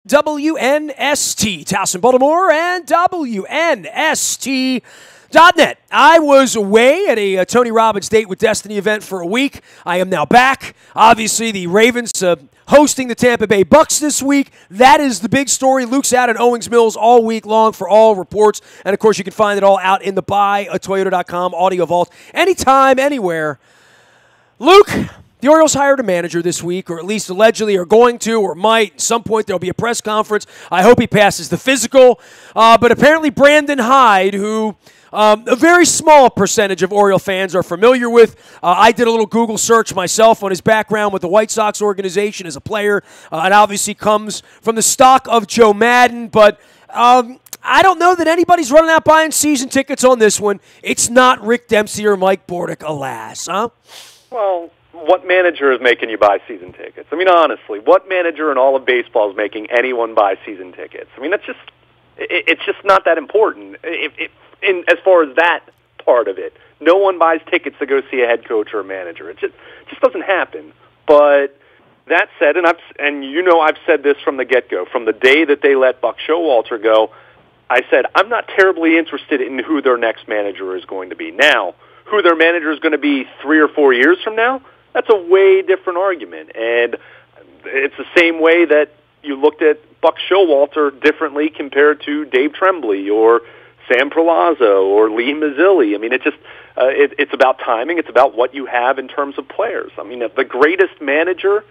WNST, Towson, Baltimore, and WNST.net. I was away at a Tony Robbins Date with Destiny event for a week. I am now back. Obviously, the Ravens hosting the Tampa Bay Bucks this week. That is the big story. Luke's out at Owings Mills all week long for all reports. And, of course, you can find it all out in the buyatoyota.com audio vault anytime, anywhere. Luke, the Orioles hired a manager this week, or at least allegedly are going to, or might. At some point there will be a press conference. I hope he passes the physical. But apparently Brandon Hyde, who a very small percentage of Oriole fans are familiar with. I did a little Google search myself on his background with the White Sox organization as a player. And obviously comes from the stock of Joe Madden. But I don't know that anybody's running out buying season tickets on this one. It's not Rick Dempsey or Mike Bordick, alas. Huh? Well, what manager is making you buy season tickets? I mean, honestly, what manager in all of baseball is making anyone buy season tickets? I mean, it's just not that important. As far as that part of it, no one buys tickets to go see a head coach or a manager. It just doesn't happen. But that said, and I've said this from the get-go, from the day that they let Buck Showalter go, I said I'm not terribly interested in who their next manager is going to be. Now, who their manager is going to be 3 or 4 years from now, that's a way different argument. And it's the same way that you looked at Buck Showalter differently compared to Dave Tremblay or Sam Perlazzo or Lee Mazzilli. I mean, it's about timing. It's about what you have in terms of players. I mean, if the greatest manager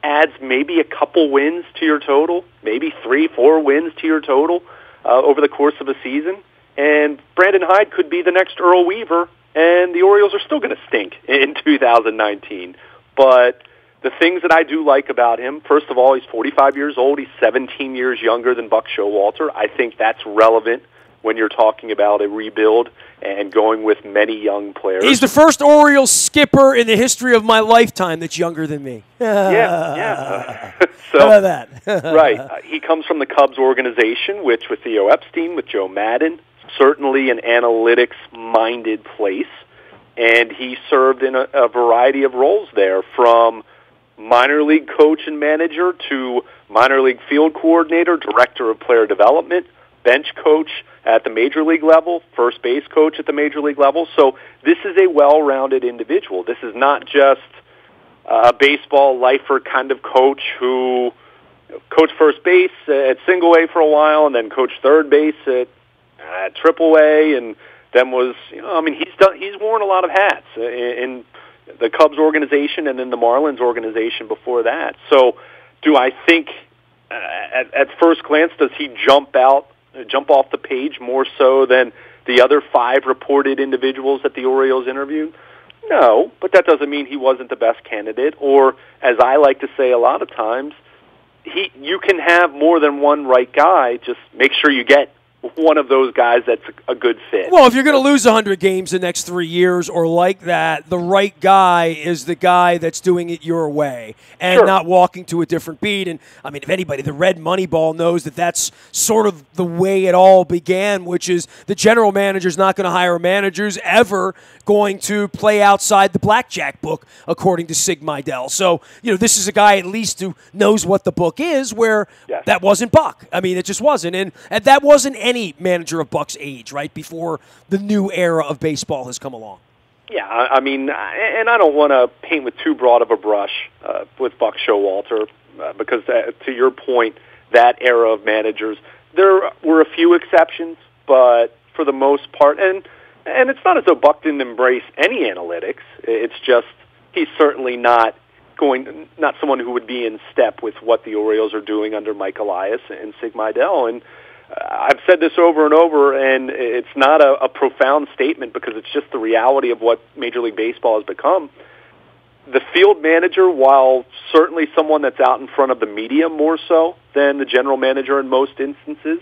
adds maybe a couple wins to your total, maybe 3-4 wins to your total over the course of a season, and Brandon Hyde could be the next Earl Weaver, and the Orioles are still going to stink in 2019. But the things that I do like about him, first of all, he's 45 years old. He's 17 years younger than Buck Showalter. I think that's relevant when you're talking about a rebuild and going with many young players. He's the first Orioles skipper in the history of my lifetime that's younger than me. Yeah. So, how about that? Right. He comes from the Cubs organization, which with Theo Epstein, with Joe Madden, certainly an analytics-minded place, and he served in a variety of roles there, from minor league coach and manager to minor league field coordinator, director of player development, bench coach at the major league level, first base coach at the major league level. So this is a well-rounded individual. This is not just a baseball lifer kind of coach who coached first base at single A for a while and then coached third base at Triple A, and then was, he's worn a lot of hats in the Cubs organization and in the Marlins organization before that. So do I think at first glance, does he jump off the page more so than the other 5 reported individuals that the Orioles interviewed? No, but that doesn't mean he wasn't the best candidate, or as I like to say a lot of times, you can have more than one right guy, just make sure you get one of those guys that's a good fit. Well, if you're going to lose 100 games the next 3 years or like that, the right guy is the guy that's doing it your way and not walking to a different beat. And, I mean, if anybody, the Red Moneyball knows that that's sort of the way it all began, which is the general manager's not going to hire managers ever going to play outside the blackjack book, according to Sig Mejdal. So, this is a guy at least who knows what the book is, where that wasn't Buck. I mean, it just wasn't. And that wasn't any manager of Buck's age, right, before the new era of baseball has come along. Yeah, I mean, and I don't want to paint with too broad of a brush with Buck Showalter because, to your point, that era of managers, there were a few exceptions, but for the most part, and it's not as though Buck didn't embrace any analytics. It's just he's certainly not someone who would be in step with what the Orioles are doing under Mike Elias and Sig Mejdal. And I've said this over and over, and it's not a profound statement because it's just the reality of what Major League Baseball has become. The field manager, while certainly someone that's out in front of the media more so than the general manager in most instances,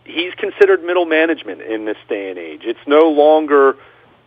he's considered middle management in this day and age. It's no longer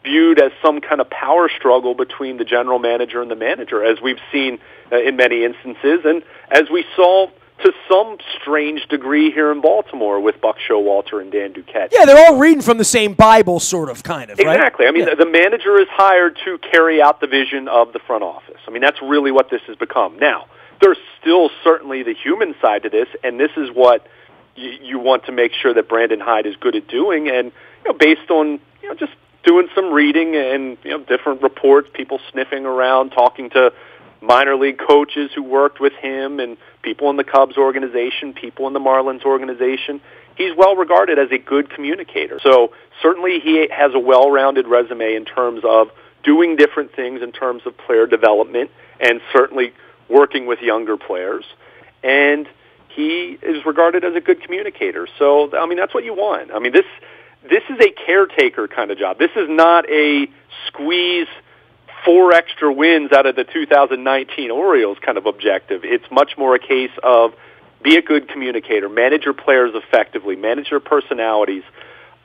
viewed as some kind of power struggle between the general manager and the manager, as we've seen in many instances, and as we saw to some strange degree here in Baltimore with Buck Showalter and Dan Duquette. Yeah, they're all reading from the same Bible, sort of, kind of, right? Exactly. I mean, the manager is hired to carry out the vision of the front office. I mean, that's really what this has become. Now, there's still certainly the human side to this, and this is what you want to make sure that Brandon Hyde is good at doing. And based on just doing some reading and different reports, people sniffing around, talking to minor league coaches who worked with him, and people in the Cubs organization, people in the Marlins organization, he's well regarded as a good communicator. So certainly he has a well-rounded resume in terms of doing different things in terms of player development, and certainly working with younger players. And he is regarded as a good communicator. So, I mean, that's what you want. I mean, this is a caretaker kind of job. This is not a squeeze 4 extra wins out of the 2019 Orioles kind of objective. It's much more a case of be a good communicator, manage your players effectively, manage their personalities,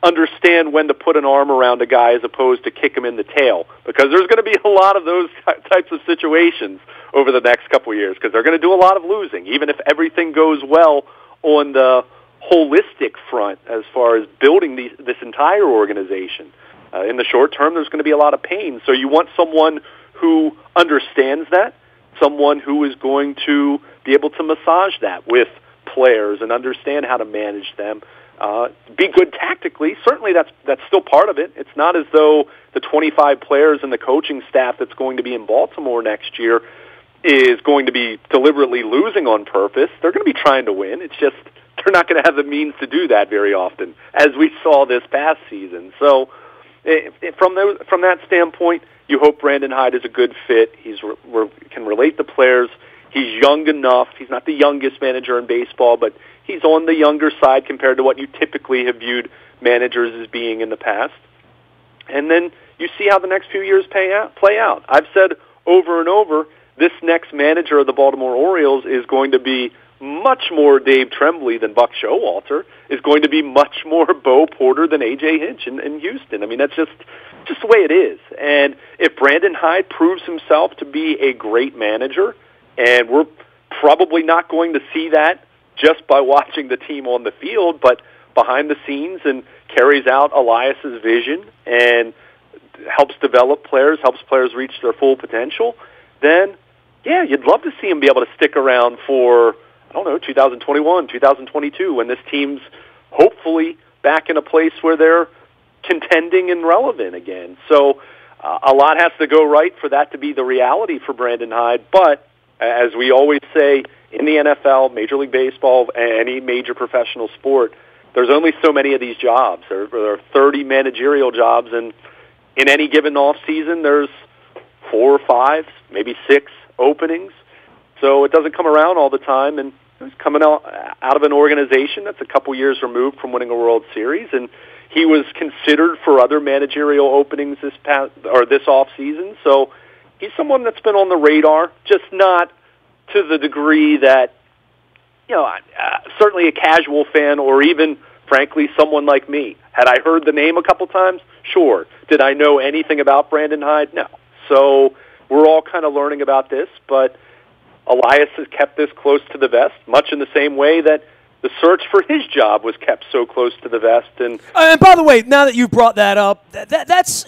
understand when to put an arm around a guy as opposed to kick him in the tail, because there's going to be a lot of those types of situations over the next couple of years, because they're going to do a lot of losing, even if everything goes well on the holistic front as far as building this entire organization. In the short term, there's going to be a lot of pain. So you want someone who understands that, someone who is going to be able to massage that with players and understand how to manage them. Be good tactically. Certainly that's still part of it. It's not as though the 25 players and the coaching staff that's going to be in Baltimore next year is going to be deliberately losing on purpose. They're going to be trying to win. It's just they're not going to have the means to do that very often, as we saw this past season. So from that standpoint, you hope Brandon Hyde is a good fit. He can relate to players. He's young enough. He's not the youngest manager in baseball, but he's on the younger side compared to what you typically have viewed managers as being in the past. And then you see how the next few years play out. I've said over and over, this next manager of the Baltimore Orioles is going to be much more Dave Tremblay than Buck Showalter, is going to be much more Bo Porter than A.J. Hinch in Houston. I mean, that's just the way it is. And if Brandon Hyde proves himself to be a great manager, and we're probably not going to see that just by watching the team on the field, but behind the scenes, and carries out Elias's vision and helps develop players, helps players reach their full potential, then, yeah, you'd love to see him be able to stick around for, 2021, 2022, when this team's hopefully back in a place where they're contending and relevant again. So a lot has to go right for that to be the reality for Brandon Hyde. But as we always say in the NFL, Major League Baseball, any major professional sport, there's only so many of these jobs. There are 30 managerial jobs, and in any given off season, there's 4 or 5, maybe 6 openings. So it doesn't come around all the time, and he's coming out of an organization that's a couple years removed from winning a World Series, and he was considered for other managerial openings this off season. So he's someone that's been on the radar, just not to the degree that certainly a casual fan, or even frankly someone like me, had I heard the name a couple times, sure. Did I know anything about Brandon Hyde? No. So we're all kind of learning about this, but Elias has kept this close to the vest, much in the same way that the search for his job was kept so close to the vest. And by the way, now that you brought that up, that's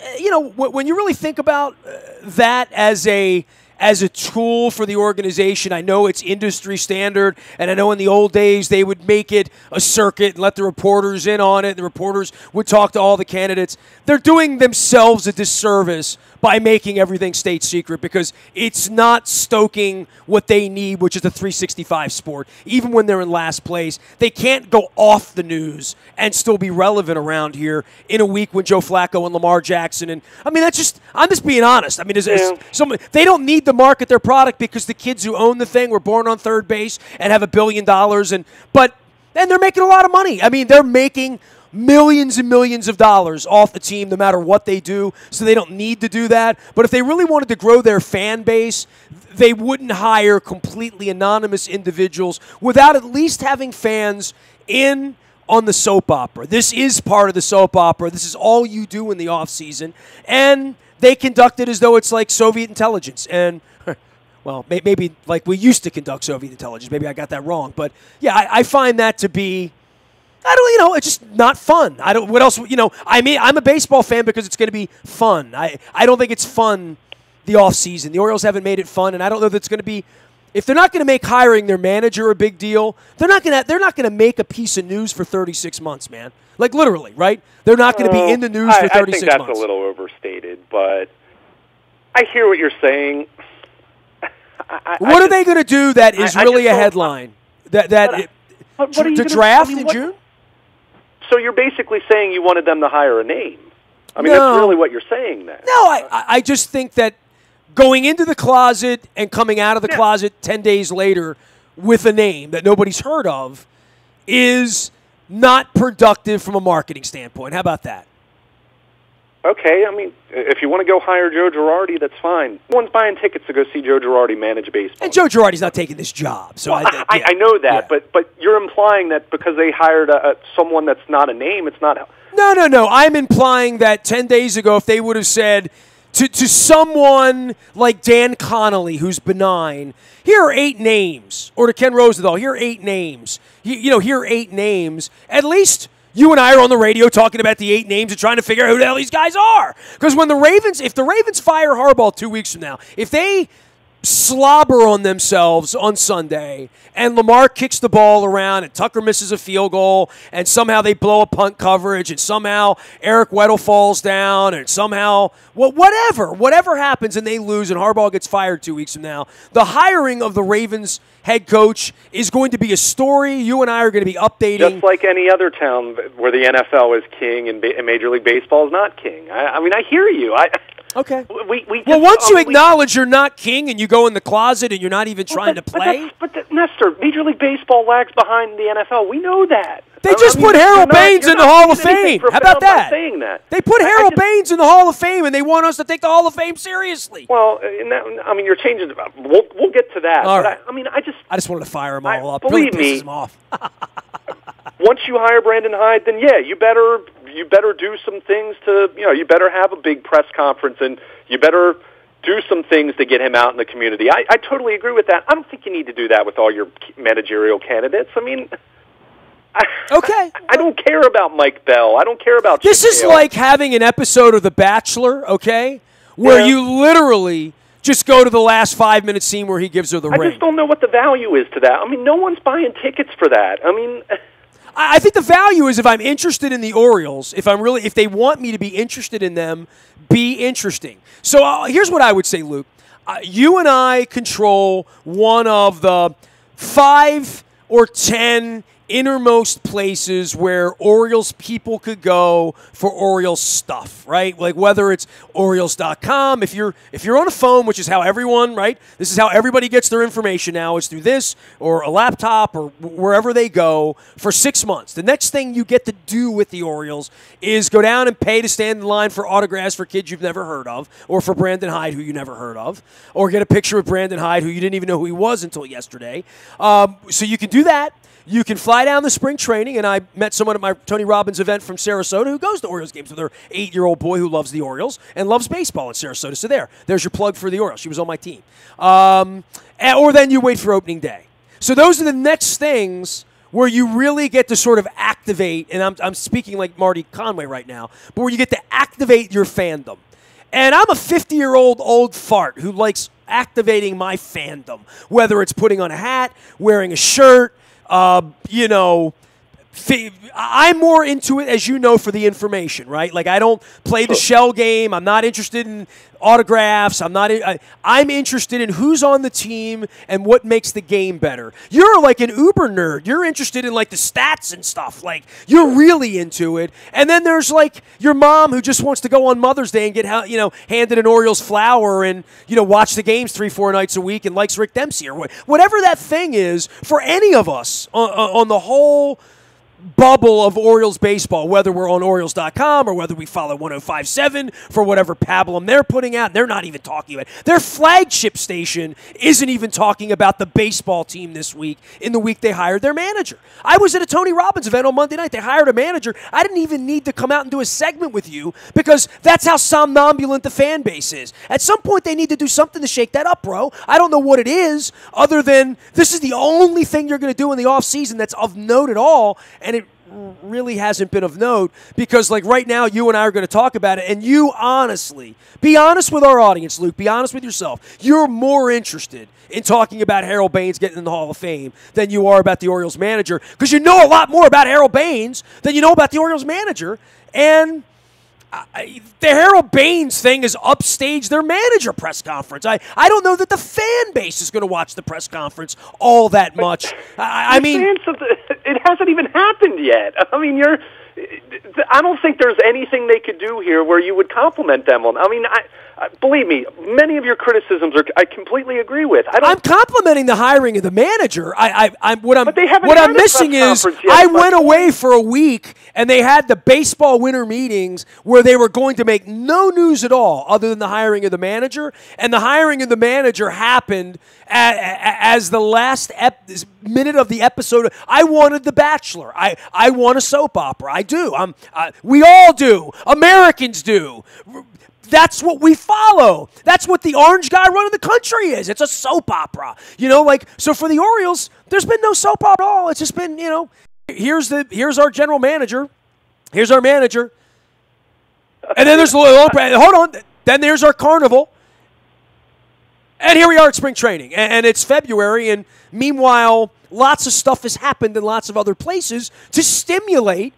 when you really think about that as a tool for the organization. I know it's industry standard, and I know in the old days they would make it a circuit and let the reporters in on it. The reporters would talk to all the candidates. They're doing themselves a disservice by making everything state secret, because it's not stoking what they need, which is a 365 sport. Even when they're in last place, they can't go off the news and still be relevant around here in a week when Joe Flacco and Lamar Jackson. And I mean, I'm just being honest. I mean, they don't need to market their product because the kids who own the thing were born on third base and have $1 billion, and they're making a lot of money. I mean, they're making millions and millions of dollars off the team no matter what they do, so they don't need to do that. But if they really wanted to grow their fan base, they wouldn't hire completely anonymous individuals without at least having fans in on the soap opera. This is part of the soap opera. This is all you do in the off season, and they conduct it as though it's like Soviet intelligence. And well, maybe like we used to conduct Soviet intelligence. Maybe I got that wrong, but yeah, I find that to be, it's just not fun. What else, I mean, I'm a baseball fan because it's going to be fun. I don't think it's fun the off season. The Orioles haven't made it fun, and I don't know that it's going to be if they're not going to make hiring their manager a big deal, they're not going to make a piece of news for 36 months, man. Like literally, right? They're not going to be in the news for 36 months. I think that's a little overstated, but I hear what you're saying. What are they going to do that is really a headline? The draft in June? So you're basically saying you wanted them to hire a name. I mean, that's really what you're saying then. No, I just think that going into the closet and coming out of the closet 10 days later with a name that nobody's heard of is not productive from a marketing standpoint. How about that? Okay, I mean, if you want to go hire Joe Girardi, that's fine. No one's buying tickets to go see Joe Girardi manage baseball. And Joe Girardi's not taking this job. So I know that, but you're implying that because they hired someone that's not a name, it's not... No. I'm implying that 10 days ago, if they would have said to someone like Dan Connolly, who's benign, here are 8 names, or to Ken Rosenthal, here are 8 names. Here are 8 names. At least... you and I are on the radio talking about the 8 names and trying to figure out who the hell these guys are. Because if the Ravens fire Harbaugh 2 weeks from now, if they slobber on themselves on Sunday and Lamar kicks the ball around and Tucker misses a field goal and somehow they blow a punt coverage and somehow Eric Weddle falls down and somehow, whatever happens and they lose and Harbaugh gets fired 2 weeks from now, the hiring of the Ravens head coach is going to be a story. You and I are going to be updating. Just like any other town where the NFL is king and Major League Baseball is not king. I mean, I hear you. Okay. Once you acknowledge you're not king and you go in the closet and you're not even trying to play. But Nestor, Major League Baseball lags behind the NFL. We know that. They just put Harold Baines in the Hall of Fame. How about that? Saying that? They put Harold Baines in the Hall of Fame, and they want us to take the Hall of Fame seriously. Well, I mean, you're changing. We'll get to that. All right. But I just wanted to fire them all up. Believe really me, pisses them off. Once you hire Brandon Hyde, then you better do some things to you better have a big press conference and you better do some things to get him out in the community. I totally agree with that. I don't think you need to do that with all your managerial candidates. I mean. Okay. I don't care about Mike Bell. I don't care about this. Chip Is Hale. like having an episode of The Bachelor, okay, where you literally just go to the last 5-minute scene where he gives her the ring. I just don't know what the value is to that. I mean, no one's buying tickets for that. I mean, I think the value is if I'm interested in the Orioles, if they want me to be interested in them, be interesting. So here's what I would say, Luke. You and I control one of the 5 or 10 innermost places where Orioles people could go for Orioles stuff, right? Like whether it's Orioles.com, if you're on a phone, which is how everyone, right? This is how everybody gets their information now, is through this or a laptop or wherever they go for 6 months. The next thing you get to do with the Orioles is go down and pay to stand in line for autographs for kids you've never heard of, or for Brandon Hyde, who you never heard of, or get a picture of Brandon Hyde, who you didn't even know who he was until yesterday. So you can do that. You can fly down to spring training, and I met someone at my Tony Robbins event from Sarasota who goes to Orioles games with her 8-year-old boy who loves the Orioles and loves baseball in Sarasota. So there's your plug for the Orioles. She was on my team. Or then you wait for opening day. So those are the next things where you really get to sort of activate, and I'm speaking like Marty Conway right now, but where you get to activate your fandom. And I'm a 50-year-old old fart who likes activating my fandom, whether it's putting on a hat, wearing a shirt, I'm more into it, as you know, for the information, right? Like I don't play the shell game. I'm not interested in autographs. I'm interested in who's on the team and what makes the game better. You're like an uber nerd. You're interested in like the stats and stuff. Like you're really into it. And then there's like your mom who just wants to go on Mother's Day and get handed an Orioles flower and watch the games 3-4 nights a week and likes Rick Dempsey or whatever that thing is for any of us on the whole bubble of Orioles baseball, whether we're on Orioles.com or whether we follow 105.7 for whatever pablum they're putting out. They're not even talking about it. Their flagship station isn't even talking about the baseball team this week in the week they hired their manager. I was at a Tony Robbins event on Monday night. They hired a manager. I didn't even need to come out and do a segment with you because that's how somnambulant the fan base is. At some point, they need to do something to shake that up, bro. I don't know what it is other than this is the only thing you're going to do in the offseason that's of note at all, and it really hasn't been of note because, like, right now, you and I are going to talk about it, and you honestly, be honest with our audience, Luke, be honest with yourself. You're more interested in talking about Harold Baines getting in the Hall of Fame than you are about the Orioles manager because you know a lot more about Harold Baines than you know about the Orioles manager, and the Harold Baines thing is upstaged their manager press conference. I don't know that the fan base is going to watch the press conference all that much. I mean, it hasn't even happened yet. I mean, I don't think there's anything they could do here where you would compliment them on. I mean, believe me, many of your criticisms I completely agree with. I'm complimenting the hiring of the manager. What I'm missing is yet, I went away for a week and they had the baseball winter meetings where they were going to make no news at all other than the hiring of the manager, and the hiring of the manager happened as the last minute of the episode. I wanted The Bachelor. I want a soap opera. I do. We all do. Americans do. That's what we follow. That's what the orange guy running the country is. It's a soap opera. So for the Orioles, there's been no soap opera at all. It's just been, here's our general manager. Here's our manager. And then there's hold on. Then there's our carnival. And here we are at spring training. And it's February, and meanwhile, lots of stuff has happened in lots of other places to stimulate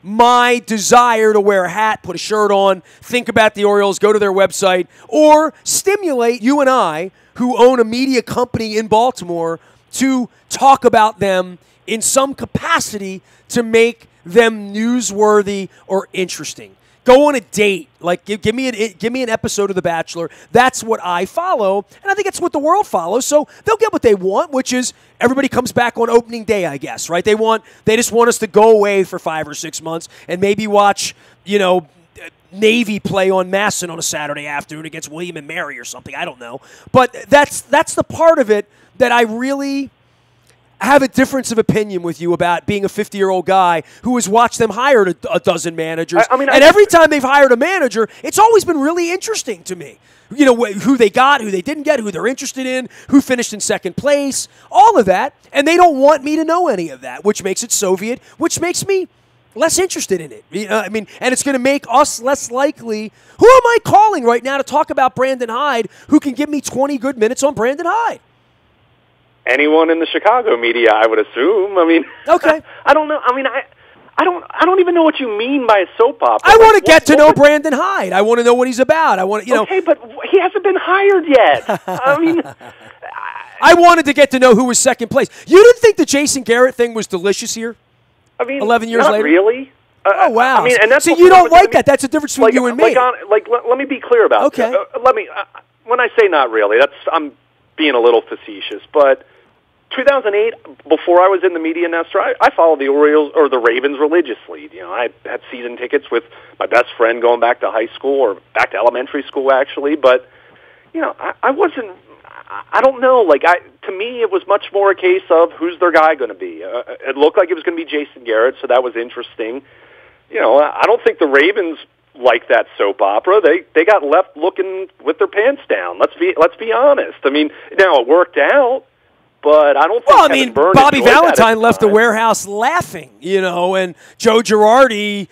my desire to wear a hat, put a shirt on, think about the Orioles, go to their website, or stimulate you and I, who own a media company in Baltimore, to talk about them in some capacity to make them newsworthy or interesting. Go on a date. Like, give me an episode of The Bachelor. That's what I follow, and I think it's what the world follows. So they'll get what they want, which is everybody comes back on opening day, I guess, right? They just want us to go away for 5 or 6 months and maybe watch, Navy play on Masson on a Saturday afternoon against William and Mary or something. I don't know, but that's the part of it that I really have a difference of opinion with you about, being a 50-year-old guy who has watched them hire a dozen managers. And every time they've hired a manager, it's always been really interesting to me. Who they got, who they didn't get, who they're interested in, who finished in second place, all of that. And they don't want me to know any of that, which makes it Soviet, which makes me less interested in it. And it's going to make us less likely. Who am I calling right now to talk about Brandon Hyde who can give me 20 good minutes on Brandon Hyde? Anyone in the Chicago media, I would assume. Okay. I don't know. I don't even know what you mean by a soap opera. I want to get to know Brandon Hyde. I want to know what he's about. Okay, but he hasn't been hired yet. I wanted to get to know who was second place. You didn't think the Jason Garrett thing was delicious here? 11 years later? Really? Oh, wow. And that's you don't like that. That's the difference between you and me. Let me be clear about okay. that. When I say not really, I'm being a little facetious, but 2008, before I was in the media, Nestor, I followed the Orioles or the Ravens religiously. I had season tickets with my best friend going back to high school or back to elementary school, actually. But I wasn't. I don't know. To me, it was much more a case of who's their guy going to be. It looked like it was going to be Jason Garrett, so that was interesting. I don't think the Ravens like that soap opera. They got left looking with their pants down. Let's be honest. Now it worked out. But I don't think Bobby Valentine left the warehouse laughing, and Joe Girardi,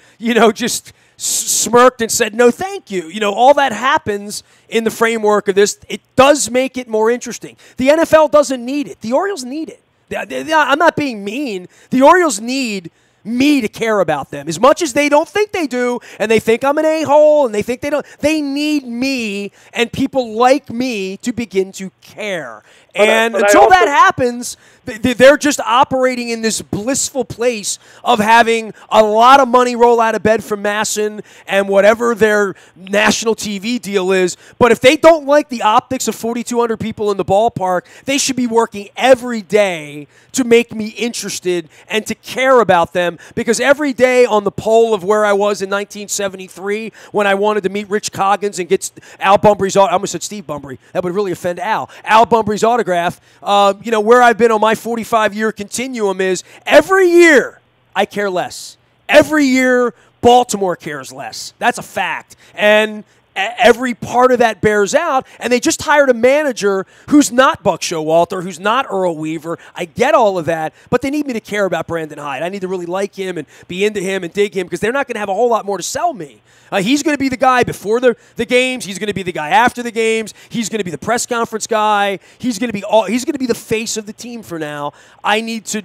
just smirked and said, no, thank you. All that happens in the framework of this. It does make it more interesting. The NFL doesn't need it. The Orioles need it. I'm not being mean. The Orioles need me to care about them as much as they don't think they do, and they think I'm an a-hole, and they think they don't. They need me and people like me to begin to care. And until that happens, they're just operating in this blissful place of having a lot of money roll out of bed from Masson and whatever their national TV deal is. But if they don't like the optics of 4,200 people in the ballpark, they should be working every day to make me interested and to care about them. Because every day on the poll of where I was in 1973 when I wanted to meet Rich Coggins and get Al Bumbry's, I almost said Steve Bumbry. That would really offend Al. Al Bumbry's autograph. Where I've been on my 45-year continuum is every year I care less. Every year Baltimore cares less. That's a fact. And every part of that bears out, and they just hired a manager who's not Buck Showalter, who's not Earl Weaver. I get all of that, but they need me to care about Brandon Hyde. I need to really like him and be into him and dig him because they're not going to have a whole lot more to sell me. He's going to be the guy before the games. He's going to be the guy after the games. He's going to be the press conference guy. He's going to be the face of the team for now. I need to.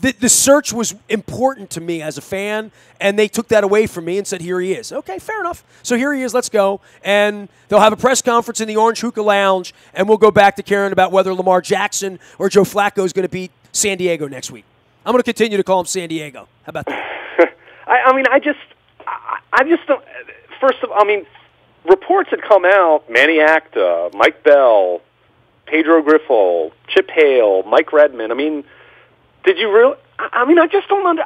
The search was important to me as a fan, and they took that away from me and said, here he is. Okay, fair enough. So here he is. Let's go. And they'll have a press conference in the Orange Hookah Lounge, and we'll go back to caring about whether Lamar Jackson or Joe Flacco is going to beat San Diego next week. I'm going to continue to call him San Diego. How about that? I just don't. First of all, reports had come out, Manny Acta, Mike Bell, Pedro Griffo, Chip Hale, Mike Redmond. Did you really? I just don't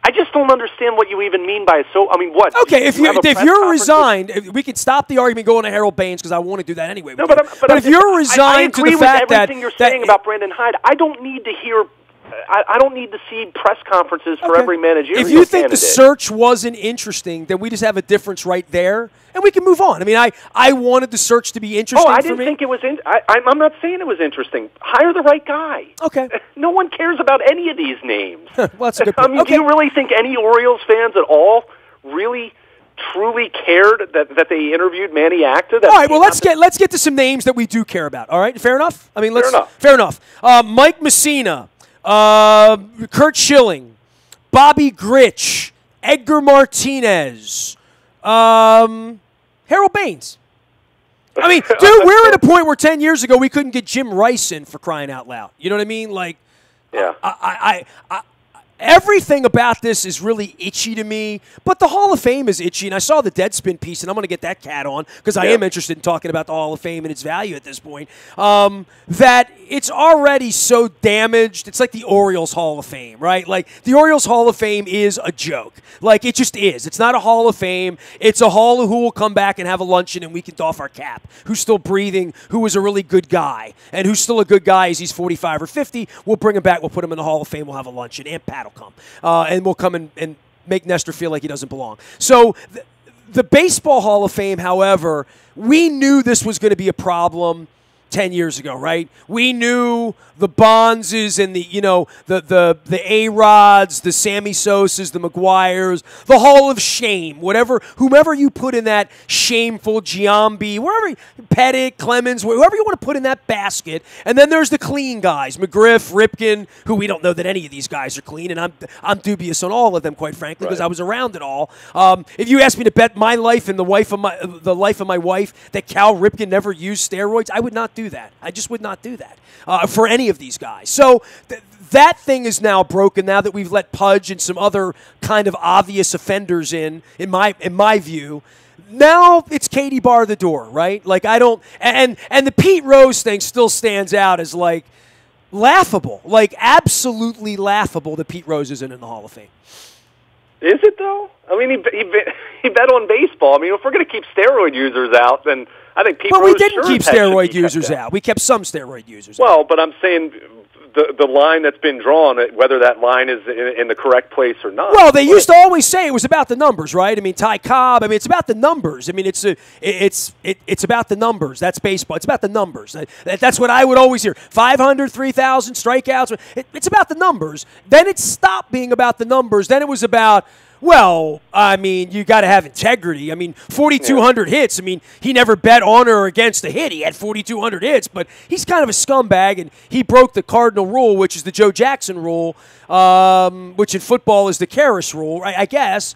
I just don't understand what you even mean by so. What? Okay, if you're resigned, we could stop the argument going to Harold Baines because I want to do that anyway. No, but if you're resigned to the fact that everything you're saying about Brandon Hyde, I don't need to hear. I don't need to see press conferences for every managerial If you think candidate. the search wasn't interesting, then we just have a difference right there, and we can move on. I wanted the search to be interesting. I didn't think it was. I'm not saying it was interesting. Hire the right guy. Okay. No one cares about any of these names. Well, that's a good point. Do you really think any Orioles fans at all really, truly cared that they interviewed Manny Acta? All right. Well, let's get to some names that we do care about. All right. Fair enough. Fair enough. Mike Messina. Kurt Schilling, Bobby Grich, Edgar Martinez, Harold Baines. Dude, we're at a point where 10 years ago we couldn't get Jim Rice in for crying out loud. You know what I mean? Yeah. Everything about this is really itchy to me, but the Hall of Fame is itchy, and I saw the Deadspin piece, and I'm going to get that cat on because I am interested in talking about the Hall of Fame and its value at this point, that it's already so damaged. It's like the Orioles Hall of Fame, right? Like, the Orioles Hall of Fame is a joke. Like, it just is. It's not a Hall of Fame. It's a hall of who will come back and have a luncheon, and we can doff our cap, who's still breathing, who was a really good guy, and who's still a good guy as he's 45 or 50. We'll bring him back. We'll put him in the Hall of Fame. We'll have a luncheon, and Pat will come. And we'll come and make Nestor feel like he doesn't belong. So the Baseball Hall of Fame, however, we knew this was going to be a problem 10 years ago, right? We knew the Bonzes and the A-Rods, the Sammy Sosas, the McGuires, the Hall of Shame, whomever you put in that shameful Giambi, wherever, Pettit, Clemens, whoever you want to put in that basket. And then there's the clean guys, McGriff, Ripken, who we don't know that any of these guys are clean, and I'm dubious on all of them, quite frankly, because I was around it all. If you asked me to bet my life and the life of my wife that Cal Ripken never used steroids, I would not do that. I just would not do that for any of these guys. So that thing is now broken now that we've let Pudge and some other kind of obvious offenders in my view. Now it's Katie bar the door, right? Like, I don't – and the Pete Rose thing still stands out as, like, laughable, like absolutely laughable that Pete Rose isn't in the Hall of Fame. Is it, though? He bet on baseball. If we're going to keep steroid users out, then I think Pete Rose we didn't keep steroid users out. We kept some steroid users out. Well, but I'm saying the line that's been drawn, whether that line is in the correct place or not. Well, they used to always say it was about the numbers, right? Ty Cobb. It's about the numbers. It's about the numbers. That's baseball. It's about the numbers. That's what I would always hear. 500, 3,000 strikeouts. It's about the numbers. Then it stopped being about the numbers. Then it was about, well, you got to have integrity. 4,200 hits. He never bet on or against a hit. He had 4,200 hits, but he's kind of a scumbag, and he broke the cardinal rule, which is the Joe Jackson rule, which in football is the Karras rule, I guess.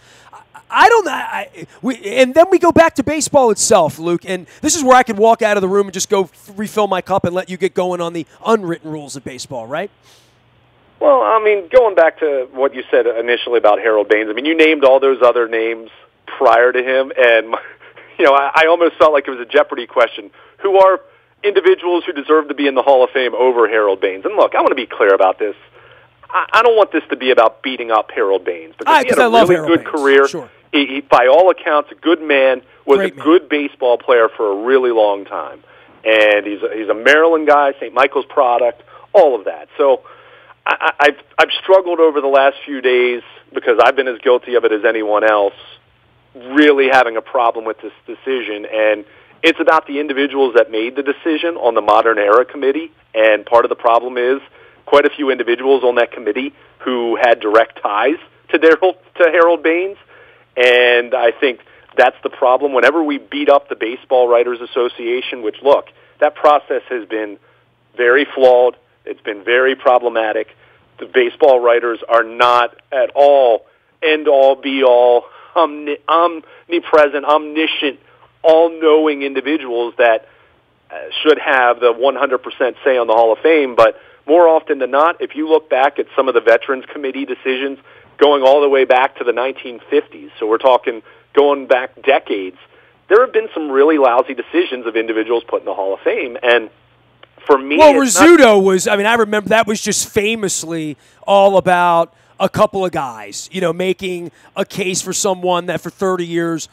I don't know. And then we go back to baseball itself, Luke, and this is where I could walk out of the room and just go refill my cup and let you get going on the unwritten rules of baseball, right? Well, going back to what you said initially about Harold Baines, you named all those other names prior to him, and, I almost felt like it was a Jeopardy question. Who are individuals who deserve to be in the Hall of Fame over Harold Baines? And look, I want to be clear about this. I don't want this to be about beating up Harold Baines, because he had a really good career. Sure. He, by all accounts, a good man, was a good baseball player for a really long time. And he's a Maryland guy, St. Michael's product, all of that. So I've struggled over the last few days, because I've been as guilty of it as anyone else, really having a problem with this decision, and it's about the individuals that made the decision on the Modern Era Committee, and part of the problem is quite a few individuals on that committee who had direct ties to Harold Baines, and I think that's the problem. Whenever we beat up the Baseball Writers Association, which, look, that process has been very flawed, it's been very problematic. The baseball writers are not at all end-all, be-all, omnipresent, omniscient, all-knowing individuals that should have the 100% say on the Hall of Fame. But more often than not, if you look back at some of the Veterans Committee decisions going all the way back to the 1950s, so we're talking going back decades, there have been some really lousy decisions of individuals put in the Hall of Fame. And for me, well, Rizzuto was, I mean, I remember that was just famously all about a couple of guys, you know, making a case for someone that for 30 years,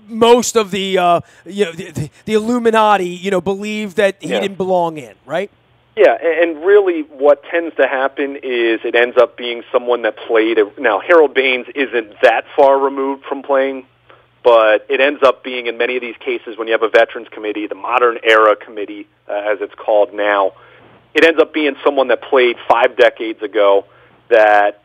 most of the, the Illuminati, you know, believed that he didn't belong in, right? Yeah, and really what tends to happen is it ends up being someone that played. Now, Harold Baines isn't that far removed from playing, but it ends up being in many of these cases when you have a Veterans Committee, the Modern Era Committee, as it's called now, it ends up being someone that played 5 decades ago that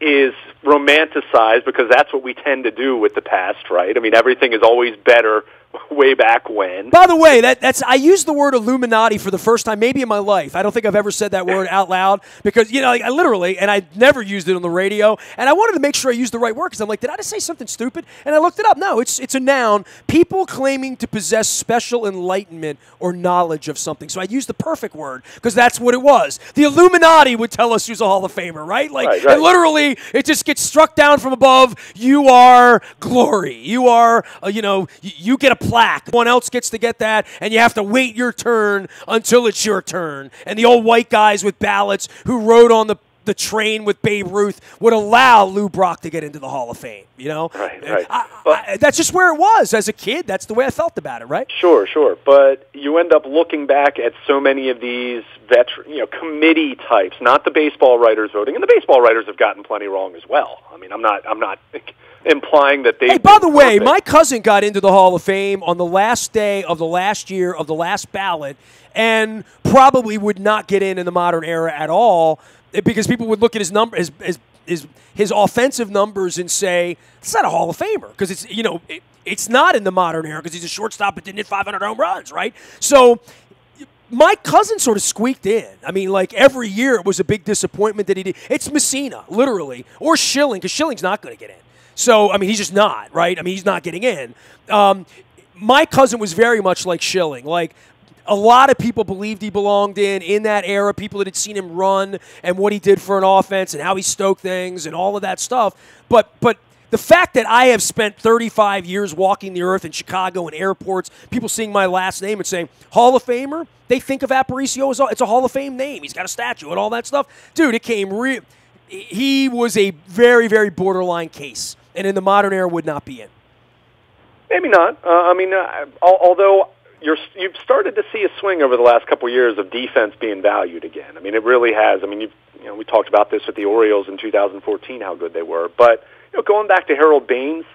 is romanticized because that's what we tend to do with the past, right? I mean, everything is always better way back when. By the way, that's I used the word Illuminati for the first time maybe in my life. I don't think I've ever said that word out loud because, you know, like, I literally, and I never used it on the radio, and I wanted to make sure I used the right word because I'm like, did I just say something stupid? And I looked it up. No, it's a noun. People claiming to possess special enlightenment or knowledge of something. So I used the perfect word because that's what it was. The Illuminati would tell us who's a Hall of Famer, right? Like, right. And literally, it just gets struck down from above. You are glory. You are, you get a plaque. One else gets to get that, and you have to wait your turn until it's your turn. And the old white guys with ballots who rode on the train with Babe Ruth would allow Lou Brock to get into the Hall of Fame, you know? Right. That's just where it was. As a kid, that's the way I felt about it, right? Sure. But you end up looking back at so many of these committee types, not the baseball writers voting, and the baseball writers have gotten plenty wrong as well. I mean, I'm not implying that they. Hey, by the way, my cousin got into the Hall of Fame on the last day of the last year of the last ballot, and probably would not get in the modern era at all because people would look at his number, his offensive numbers, and say it's not a Hall of Famer because it's it's not in the modern era because he's a shortstop that didn't hit 500 home runs, right? So. My cousin sort of squeaked in. I mean, like every year it was a big disappointment that he did. It's Messina, literally, or Schilling, because Schilling's not going to get in. So, I mean, he's just not, right? I mean, he's not getting in. My cousin was very much like Schilling. Like, a lot of people believed he belonged in that era, people that had seen him run and what he did for an offense and how he stoked things and all of that stuff. But the fact that I have spent 35 years walking the earth in Chicago and airports, people seeing my last name and saying, Hall of Famer, they think of Aparicio as it's a Hall of Fame name. He's got a statue and all that stuff. Dude, it came real. He was a very, very borderline case, and in the modern era would not be in. Maybe not. Although you've started to see a swing over the last couple of years of defense being valued again. I mean, it really has. I mean, we talked about this with the Orioles in 2014, how good they were. But going back to Harold Baines,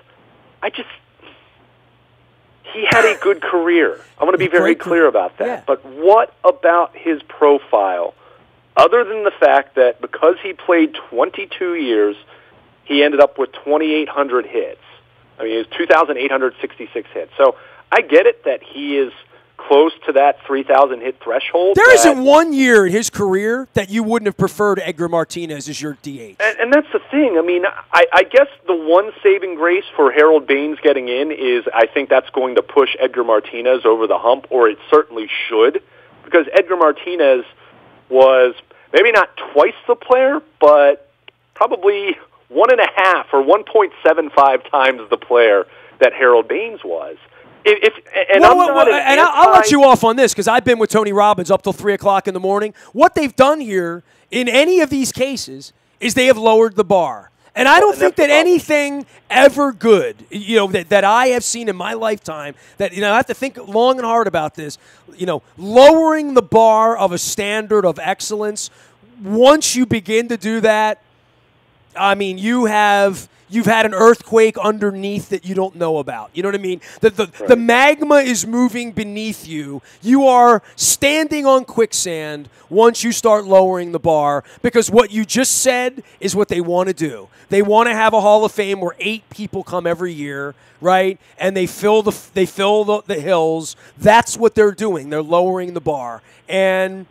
he had a good career. I want to be very clear about that. Yeah. But what about his profile, other than the fact that because he played 22 years, he ended up with 2,800 hits? I mean, it was 2,866 hits. So I get it that he is close to that 3,000 hit threshold. There isn't one year in his career that you wouldn't have preferred Edgar Martinez as your DH. And that's the thing. I mean, I guess the one saving grace for Harold Baines getting in is I think that's going to push Edgar Martinez over the hump, or it certainly should, because Edgar Martinez was maybe not twice the player, but probably 1.5 or 1.75 times the player that Harold Baines was. I'll let you off on this because I've been with Tony Robbins up till 3 o'clock in the morning. What they've done here in any of these cases is they have lowered the bar. And I don't think that anything ever good, that I have seen in my lifetime, that, I have to think long and hard about this, lowering the bar of a standard of excellence, once you begin to do that, I mean, you have you've had an earthquake underneath that you don't know about. You know what I mean? The magma is moving beneath you. You are standing on quicksand once you start lowering the bar, because what you just said is what they want to do. They want to have a Hall of Fame where 8 people come every year, right? And they fill the hills. That's what they're doing. They're lowering the bar. And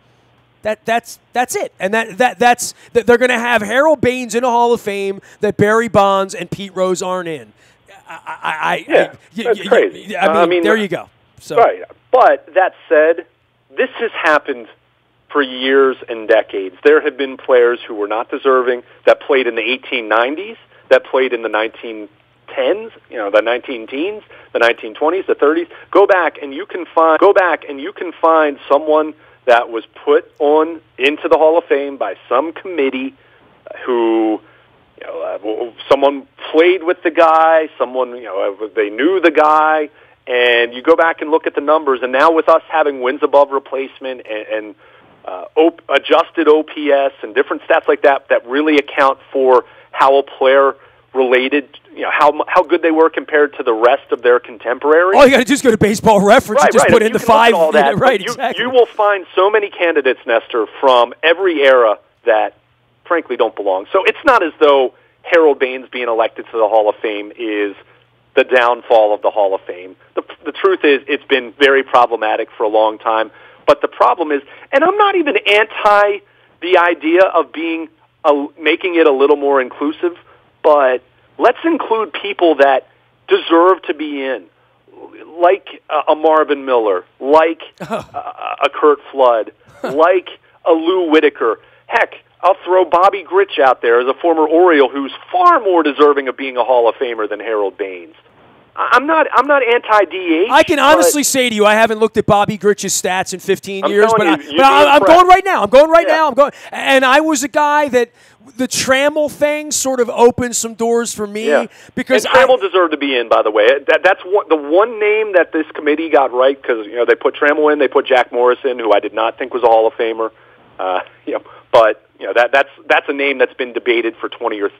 that's it, and that's they're going to have Harold Baines in a Hall of Fame that Barry Bonds and Pete Rose aren't in. That's crazy. I mean, there you go. So. Right, but that said, this has happened for years and decades. There have been players who were not deserving that played in the 1890s, that played in the 1910s, the 19-teens, the 1920s, the 30s. Go back and you can find someone that was put on into the Hall of Fame by some committee who, someone played with the guy, someone, they knew the guy, and you go back and look at the numbers, and now with us having wins above replacement and adjusted OPS and different stats like that really account for how a player related, how good they were compared to the rest of their contemporaries. All you got to do is go to Baseball Reference and just put in the 5. All that, right, exactly. You will find so many candidates, Nestor, from every era that, frankly, don't belong. So it's not as though Harold Baines being elected to the Hall of Fame is the downfall of the Hall of Fame. The truth is, it's been very problematic for a long time. But the problem is, and I'm not even anti the idea of making it a little more inclusive, but let's include people that deserve to be in, like a Marvin Miller, like a Curt Flood, like a Lou Whitaker. Heck, I'll throw Bobby Grich out there as a former Oriole who's far more deserving of being a Hall of Famer than Harold Baines. I'm not anti-DH. I can honestly say to you, I haven't looked at Bobby Grich's stats in 15 years, but I'm going right now. I'm going right now. And I was a guy that the Trammell thing sort of opened some doors for me because and Trammell deserved to be in. By the way, that's the one name that this committee got right, because they put Trammell in, they put Jack Morrison, who I did not think was a Hall of Famer. But that's a name that's been debated for 20 years.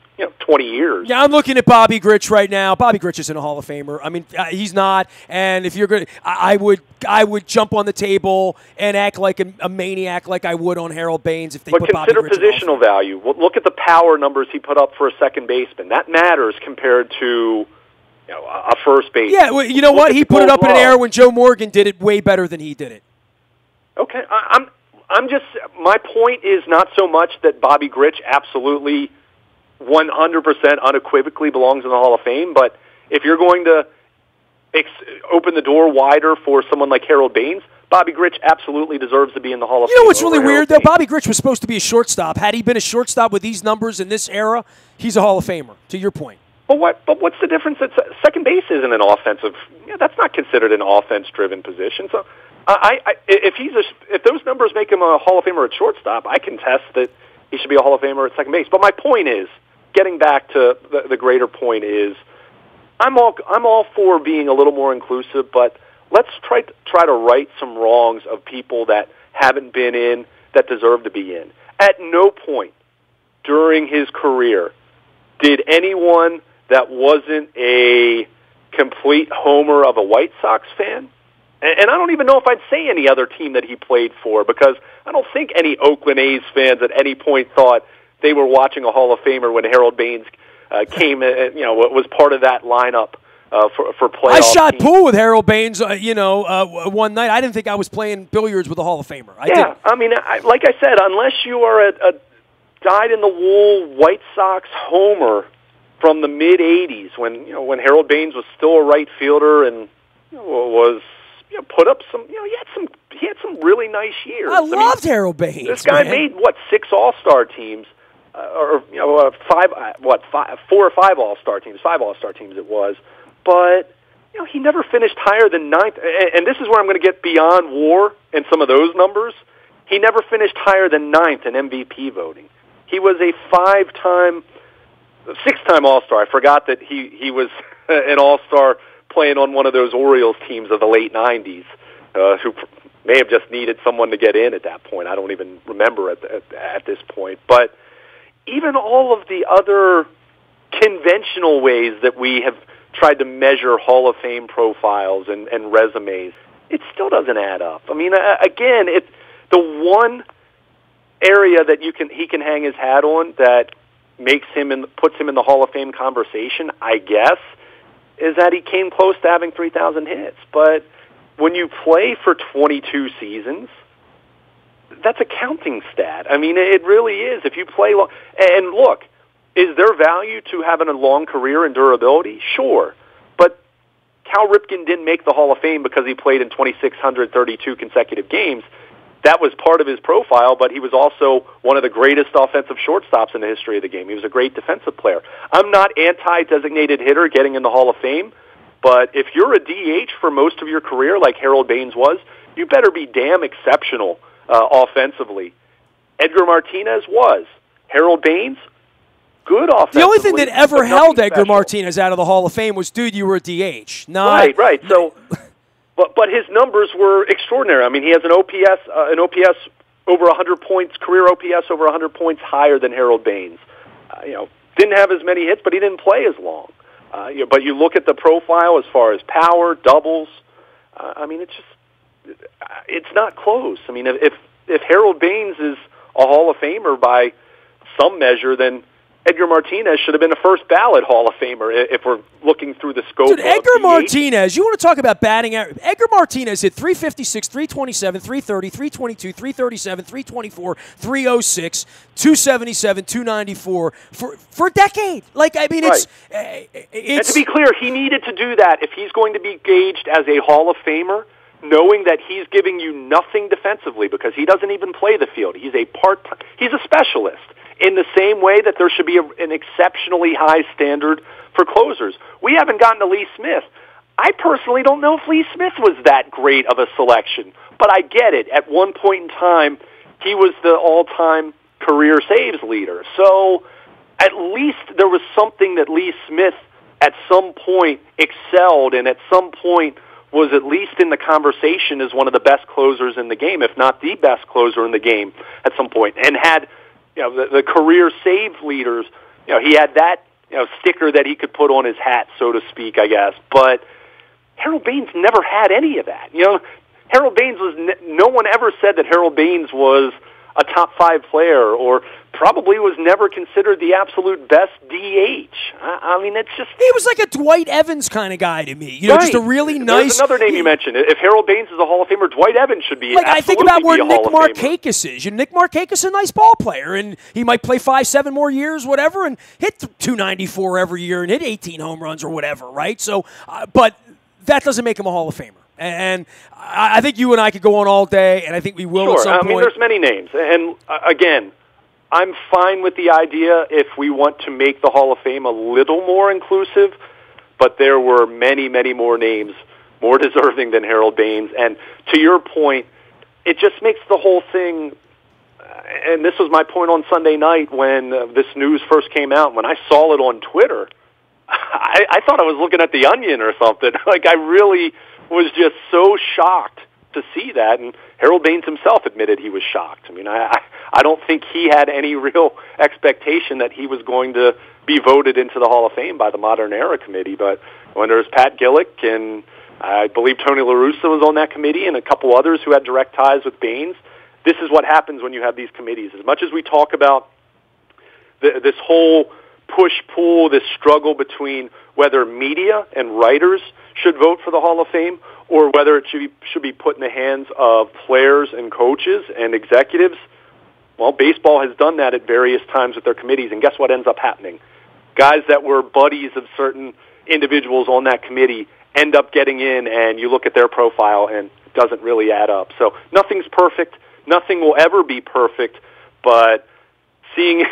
Yeah, I'm looking at Bobby Grich right now. Bobby Grich isn't a Hall of Famer. I mean, he's not. And if you're going, I would jump on the table and act like a maniac, like I would on Harold Baines if they put Bobby Grich. But consider positional value. Look at the power numbers he put up for a second baseman. That matters compared to a first baseman. Yeah, well, you know what? He put it up in an era when Joe Morgan did it way better than he did it. Okay, my point is not so much that Bobby Grich absolutely 100% unequivocally belongs in the Hall of Fame, but if you're going to open the door wider for someone like Harold Baines, Bobby Grich absolutely deserves to be in the Hall of Fame. You know what's really weird, though? Bobby Grich was supposed to be a shortstop. Had he been a shortstop with these numbers in this era, he's a Hall of Famer, to your point. But what's the difference? That second base isn't an offensive. That's not considered an offense-driven position. So, if those numbers make him a Hall of Famer at shortstop, I contest that he should be a Hall of Famer at second base. But my point is, getting back to the greater point is, I'm all for being a little more inclusive, but let's try to right some wrongs of people that haven't been in that deserve to be in. At no point during his career did anyone that wasn't a complete homer of a White Sox fan, and I don't even know if I'd say any other team that he played for, because I don't think any Oakland A's fans at any point thought they were watching a Hall of Famer when Harold Baines came, was part of that lineup for playoff. I shot pool with Harold Baines, one night. I didn't think I was playing billiards with a Hall of Famer. I mean, like I said, unless you are a dyed-in-the-wool White Sox homer from the mid '80s, when Harold Baines was still a right fielder and was put up some, he had some really nice years. I loved Harold Baines. This guy made 6 All-Star teams, or 4 or 5 All-Star teams, 5 All-Star teams it was, but he never finished higher than 9th. And this is where I'm going to get beyond WAR and some of those numbers. He never finished higher than 9th in MVP voting. He was a 6-time All-Star. I forgot that he was an All-Star playing on one of those Orioles teams of the late 90s, who may have just needed someone to get in at that point. I don't even remember at this point. But even all of the other conventional ways that we have tried to measure Hall of Fame profiles and resumes, it still doesn't add up. I mean, again, it's the one area that he can hang his hat on that puts him in the Hall of Fame conversation, I guess, is that he came close to having 3,000 hits. But when you play for 22 seasons, that's a counting stat. I mean, it really is. If you play long, and look, is there value to having a long career and durability? Sure. But Cal Ripken didn't make the Hall of Fame because he played in 2,632 consecutive games. That was part of his profile, but he was also one of the greatest offensive shortstops in the history of the game. He was a great defensive player. I'm not anti-designated hitter getting in the Hall of Fame, but if you're a DH for most of your career, like Harold Baines was, you better be damn exceptional offensively. Edgar Martinez was. Harold Baines, good offensively. The only thing that ever held Edgar Martinez out of the Hall of Fame was, dude, you were a DH. Right. So... But his numbers were extraordinary. I mean, he has an OPS over 100 points, career OPS over 100 points higher than Harold Baines. Didn't have as many hits, but he didn't play as long. But you look at the profile as far as power, doubles. I mean, it's not close. I mean, if Harold Baines is a Hall of Famer by some measure, then Edgar Martinez should have been a first ballot Hall of Famer if we're looking through the scope. Dude, Edgar Martinez, you want to talk about batting average? Edgar Martinez hit 356, 327, 330, 322, 337, 324, 306, 277, 294 for a decade. Like, I mean, right. it's... And to be clear, he needed to do that if he's going to be gauged as a Hall of Famer, knowing that he's giving you nothing defensively because he doesn't even play the field. He's a specialist. In the same way that there should be an exceptionally high standard for closers. We haven't gotten to Lee Smith. I personally don't know if Lee Smith was that great of a selection, but I get it. At one point in time, he was the all-time career saves leader. So at least there was something that Lee Smith at some point excelled and at some point was at least in the conversation as one of the best closers in the game, if not the best closer in the game at some point, and had the career save leaders, he had that sticker that he could put on his hat, so to speak, I guess. But Harold Baines never had any of that. Harold Baines no one ever said that Harold Baines was a top 5 player or probably was never considered the absolute best DH. I mean, it's just... He was like a Dwight Evans kind of guy to me. Right. Just a really nice... There's another name you mentioned. If Harold Baines is a Hall of Famer, Dwight Evans should be I think about where Nick Markakis is. Nick Markakis is a nice ball player, and he might play 5-7 more years, whatever, and hit 294 every year and hit 18 home runs or whatever, right? So, but that doesn't make him a Hall of Famer. And I think you and I could go on all day, and I think we will at some point. I mean, there's many names. And, again, I'm fine with the idea if we want to make the Hall of Fame a little more inclusive, but there were many, many more names more deserving than Harold Baines. And to your point, it just makes the whole thing, and this was my point on Sunday night when this news first came out, when I saw it on Twitter, I thought I was looking at The Onion or something. Like, I really was just so shocked to see that, and Harold Baines himself admitted he was shocked. I mean, I don't think he had any real expectation that he was going to be voted into the Hall of Fame by the Modern Era Committee, but when there's Pat Gillick, and I believe Tony La Russa was on that committee, and a couple others who had direct ties with Baines, this is what happens when you have these committees. As much as we talk about this whole push-pull, this struggle between whether media and writers should vote for the Hall of Fame or whether it should be put in the hands of players and coaches and executives, well, baseball has done that at various times with their committees, and guess what ends up happening? Guys that were buddies of certain individuals on that committee end up getting in, and you look at their profile, and it doesn't really add up. So nothing's perfect. Nothing will ever be perfect, but seeing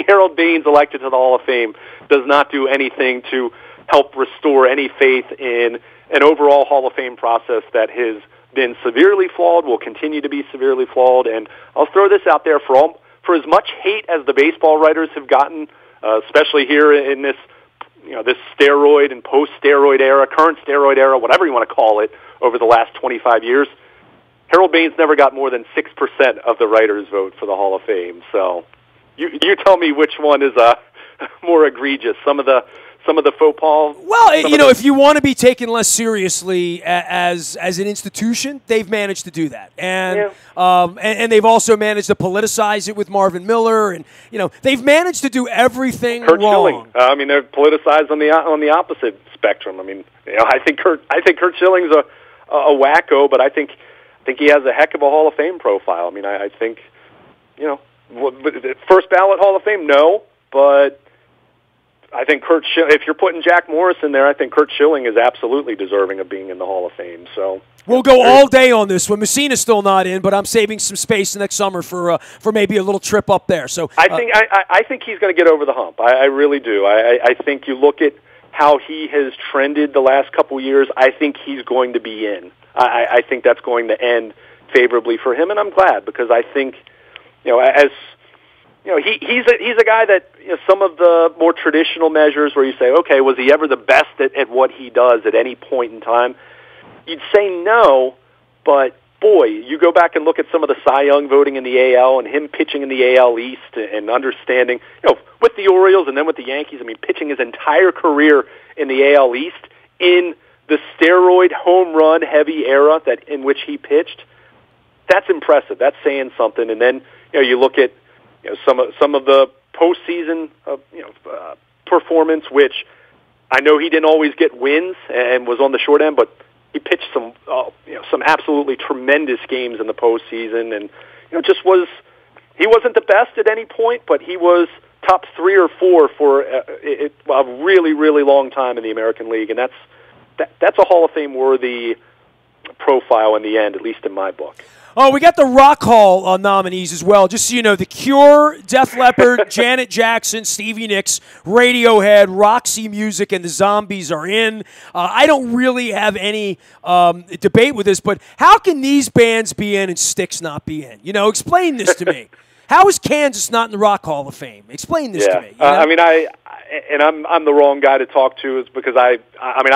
Harold Baines elected to the Hall of Fame does not do anything to help restore any faith in an overall Hall of Fame process that has been severely flawed, will continue to be severely flawed. And I'll throw this out there for as much hate as the baseball writers have gotten, especially here in this this steroid and post-steroid era, current steroid era, whatever you want to call it, over the last 25 years, Harold Baines never got more than 6% of the writers' vote for the Hall of Fame. So you tell me which one is more egregious. Some of the faux pas. Well, if you want to be taken less seriously as an institution, they've managed to do that, and they've also managed to politicize it with Marvin Miller, and they've managed to do everything Kurt wrong. Schilling. They're politicized on the opposite spectrum. I think Kurt Schilling's a wacko, but I think he has a heck of a Hall of Fame profile. I think first ballot Hall of Fame, no, but I think if you're putting Jack Morris in there, I think Kurt Schilling is absolutely deserving of being in the Hall of Fame. So we'll go all day on this one. Messina's still not in, but I'm saving some space next summer for maybe a little trip up there. So I think he's going to get over the hump. I really do. I think you look at how he has trended the last couple years. I think he's going to be in. I think that's going to end favorably for him, and I'm glad because I think he's a guy that some of the more traditional measures where you say, okay, was he ever the best at what he does at any point in time? You'd say no, but boy, you go back and look at some of the Cy Young voting in the AL and him pitching in the AL East and understanding, with the Orioles and then with the Yankees, pitching his entire career in the AL East in the steroid home run heavy era in which he pitched. That's impressive. That's saying something. And then you look at some of the postseason performance, which I know he didn't always get wins and was on the short end, but he pitched some absolutely tremendous games in the postseason, and he wasn't the best at any point, but he was top 3 or 4 for a really, really long time in the American League, and that's a Hall of Fame worthy profile in the end, at least in my book. Oh, we got the Rock Hall nominees as well. Just so you know, The Cure, Def Leppard, Janet Jackson, Stevie Nicks, Radiohead, Roxy Music, and the Zombies are in. I don't really have any debate with this, but how can these bands be in and Styx not be in? Explain this to me. How is Kansas not in the Rock Hall of Fame? Explain this to me. I'm the wrong guy to talk to, is because I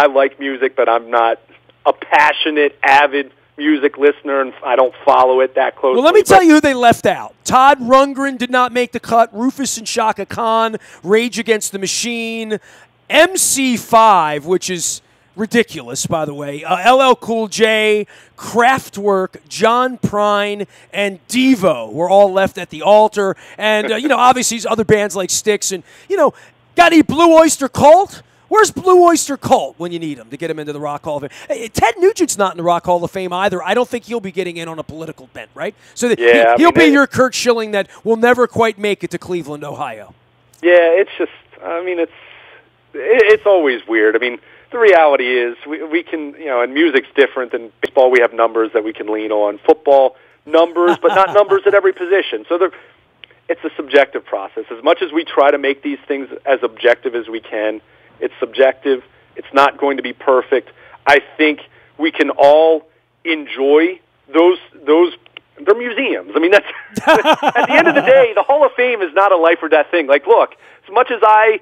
like music, but I'm not a passionate, avid music listener, and I don't follow it that closely. Well, let me tell you who they left out. Todd Rundgren did not make the cut. Rufus and Shaka Khan, Rage Against the Machine, MC5, which is ridiculous, by the way, LL Cool J, Kraftwerk, John Prine, and Devo were all left at the altar. And, obviously these other bands like Styx and, got any Blue Oyster Cult? Where's Blue Oyster Cult when you need them to get him into the Rock Hall of Fame? Ted Nugent's not in the Rock Hall of Fame either. I don't think he'll be getting in on a political bent, right? So he'll be your Kurt Schilling that will never quite make it to Cleveland, Ohio. Yeah, it's just, it's always weird. The reality is we can, and music's different than baseball. We have numbers that we can lean on. Football, numbers, but not numbers at every position. So it's a subjective process. As much as we try to make these things as objective as we can, it's subjective. It's not going to be perfect. I think we can all enjoy those. They're museums. That's at the end of the day, the Hall of Fame is not a life or death thing. Like, look, as much as I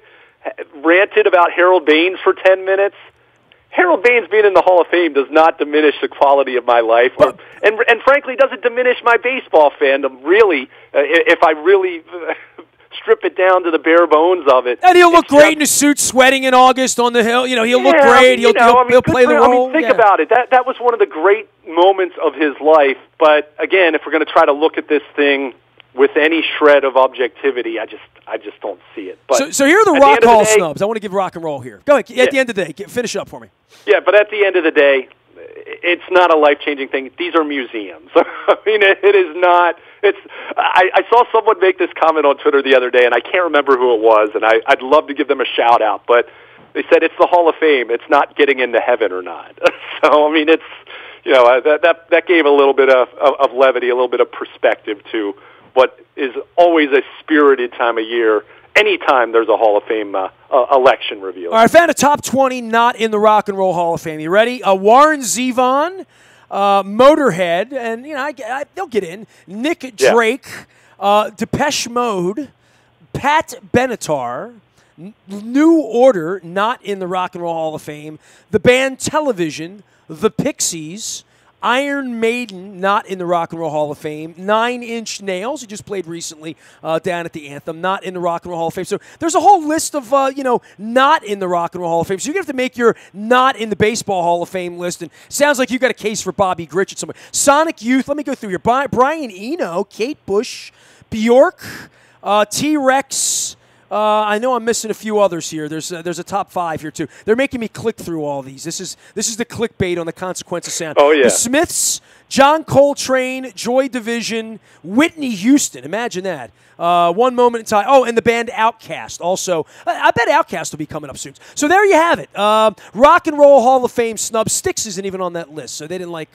ranted about Harold Baines for 10 minutes, Harold Baines being in the Hall of Fame does not diminish the quality of my life, and frankly doesn't diminish my baseball fandom, really, if I really strip it down to the bare bones of it. And he'll look great in a suit sweating in August on the hill. He'll look great. He'll play the role. Think about it. That was one of the great moments of his life. But again, if we're going to try to look at this thing with any shred of objectivity, I just don't see it. But so here are the Rock Hall snubs. I want to give rock and roll here. Go ahead. At the end of the day, finish up for me. Yeah, but at the end of the day, it's not a life-changing thing. These are museums. It is not. I saw someone make this comment on Twitter the other day, and I can't remember who it was, and I'd love to give them a shout-out, but they said it's the Hall of Fame. It's not getting into heaven or not. So, it's, that gave a little bit of levity, a little bit of perspective to what is always a spirited time of year. Anytime there's a Hall of Fame election reveal. All right, I found a top 20 not in the Rock and Roll Hall of Fame. You ready? Warren Zevon, Motorhead, and they'll get in. Nick Drake, Depeche Mode, Pat Benatar, New Order, not in the Rock and Roll Hall of Fame. The band Television, the Pixies, Iron Maiden, not in the Rock and Roll Hall of Fame. 9 Inch Nails, he just played recently down at the Anthem, not in the Rock and Roll Hall of Fame. So there's a whole list of, not in the Rock and Roll Hall of Fame. So you're going to have to make your not in the Baseball Hall of Fame list. And sounds like you got a case for Bobby Grich at some point. Sonic Youth, let me go through here. Brian Eno, Kate Bush, Bjork, T-Rex. I know I'm missing a few others here. There's a top 5 here too. They're making me click through all these. This is the clickbait on the Consequence of Sound. Oh yeah. The Smiths, John Coltrane, Joy Division, Whitney Houston. Imagine that. One Moment in Time. Oh, and the band Outkast. Also, I bet Outkast will be coming up soon. So there you have it. Rock and Roll Hall of Fame snub. Styx isn't even on that list, so they didn't like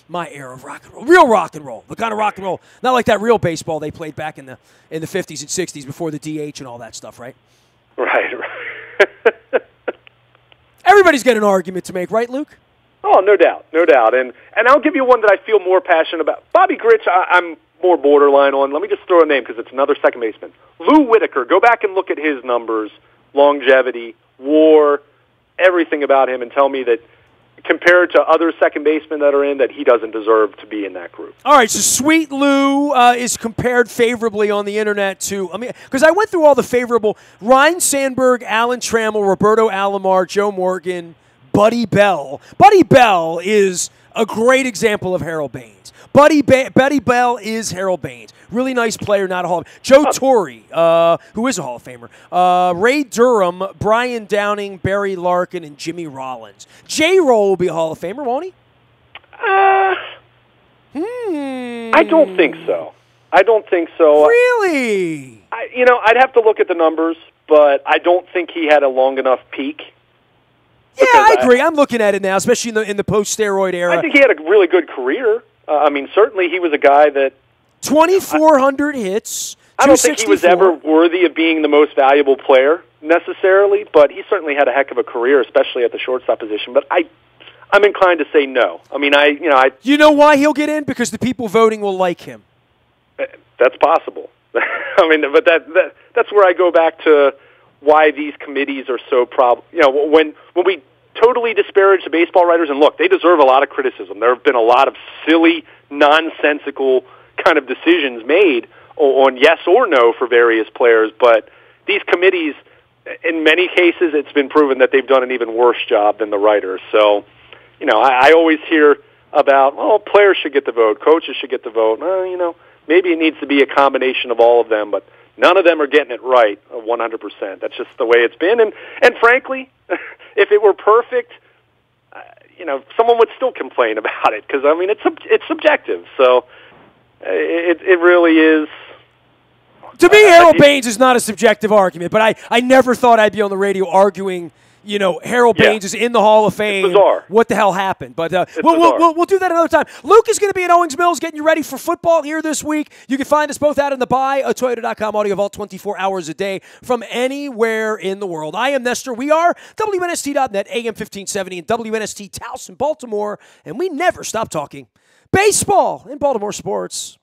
my era of rock and roll. Real rock and roll. The kind of rock and roll. Not like that real baseball they played back in the 50s and 60s before the DH and all that stuff, right? Right. Everybody's got an argument to make, right, Luke? Oh, no doubt. And I'll give you one that I feel more passionate about. Bobby Grich, I'm more borderline on. Let me just throw a name because it's another second baseman. Lou Whitaker. Go back and look at his numbers, longevity, WAR, everything about him, and tell me that compared to other second basemen that are in, that he doesn't deserve to be in that group. All right, so Sweet Lou is compared favorably on the internet to, because I went through all the favorable, Ryan Sandberg, Alan Trammell, Roberto Alomar, Joe Morgan, Buddy Bell. Buddy Bell is a great example of Harold Baines. Buddy Bell is Harold Baines. Really nice player, not a Hall of Famer. Joe Torre, who is a Hall of Famer. Ray Durham, Brian Downing, Barry Larkin, and Jimmy Rollins. J-Roll will be a Hall of Famer, won't he? I don't think so. Really? I'd have to look at the numbers, but I don't think he had a long enough peak. Yeah, I agree. I'm looking at it now, especially in the post-steroid era. I think he had a really good career. Certainly he was a guy that 2,400 hits. I don't think he was ever worthy of being the most valuable player necessarily, but he certainly had a heck of a career, especially at the shortstop position. But I'm inclined to say no. You know why he'll get in? Because the people voting will like him. That's possible. But that's where I go back to why these committees are so when we totally disparage the baseball writers, and look, they deserve a lot of criticism. There have been a lot of silly, nonsensical kind of decisions made on yes or no for various players, but these committees, in many cases, it's been proven that they've done an even worse job than the writers. So, I always hear about, players should get the vote, coaches should get the vote. Maybe it needs to be a combination of all of them, but none of them are getting it right 100%. That's just the way it's been. And frankly, if it were perfect, someone would still complain about it because it's subjective. So it really is. To me, Harold Baines is not a subjective argument, but I never thought I'd be on the radio arguing. Harold Baines is in the Hall of Fame. It's bizarre. What the hell happened? But we'll do that another time. Luke is going to be at Owings Mills getting you ready for football here this week. You can find us both out in the Toyota.com audio vault 24 hours a day from anywhere in the world. I am Nestor. We are WNST.net, AM 1570, and WNST Towson, Baltimore, and we never stop talking baseball in Baltimore sports.